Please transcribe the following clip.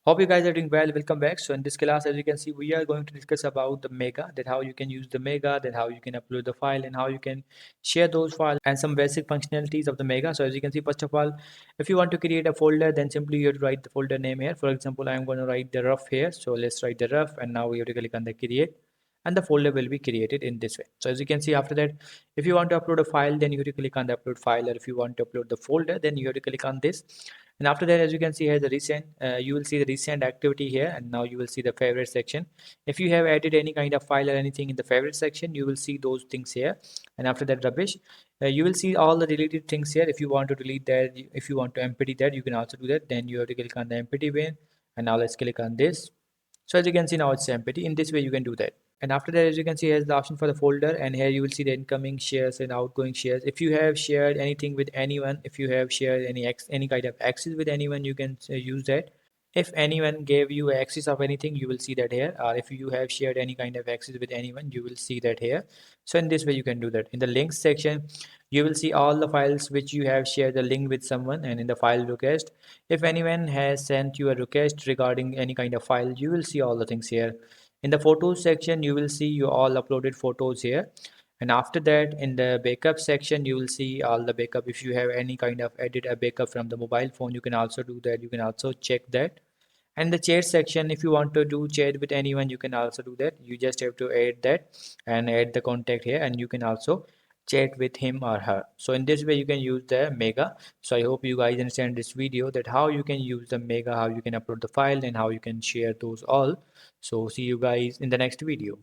Hope you guys are doing well. Welcome back. So in this class, as you can see, we are going to discuss about the Mega, that how you can use the Mega, that how you can upload the file and how you can share those files and some basic functionalities of the Mega. So as you can see, first of all, if you want to create a folder, then simply you have to write the folder name here. For example, I'm going to write the rough here. So let's write the rough, and now we have to click on the create, and the folder will be created in this way. So as you can see, after that, if you want to upload a file, then you have to click on the upload file, or if you want to upload the folder, then you have to click on this. And after that, as you can see here, the recent you will see the recent activity here, and now you will see the favorite section. If you have added any kind of file or anything in the favorite section, you will see those things here. And after that, rubbish, you will see all the deleted things here. If you want to delete that, if you want to empty that, you can also do that. Then you have to click on the empty bin, and now let's click on this. So as you can see, now it's empty. In this way you can do that. And after that, as you can see, here's the option for the folder, and here you will see the incoming shares and outgoing shares. If you have shared anything with anyone, if you have shared any kind of access with anyone, you can use that. If anyone gave you access of anything, you will see that here. Or if you have shared any kind of access with anyone, you will see that here. So in this way you can do that. In the links section, you will see all the files which you have shared the link with someone. And in the file request, if anyone has sent you a request regarding any kind of file, you will see all the things here. In the photos section, you will see you all uploaded photos here. And after that, in the backup section, you will see all the backup. If you have any kind of edit a backup from the mobile phone, you can also do that. You can also check that. And the chat section, if you want to do chat with anyone, you can also do that. You just have to add that and add the contact here, and you can also chat with him or her. So in this way you can use the Mega. So I hope you guys understand this video, that how you can use the Mega, how you can upload the file, and how you can share those all. So see you guys in the next video.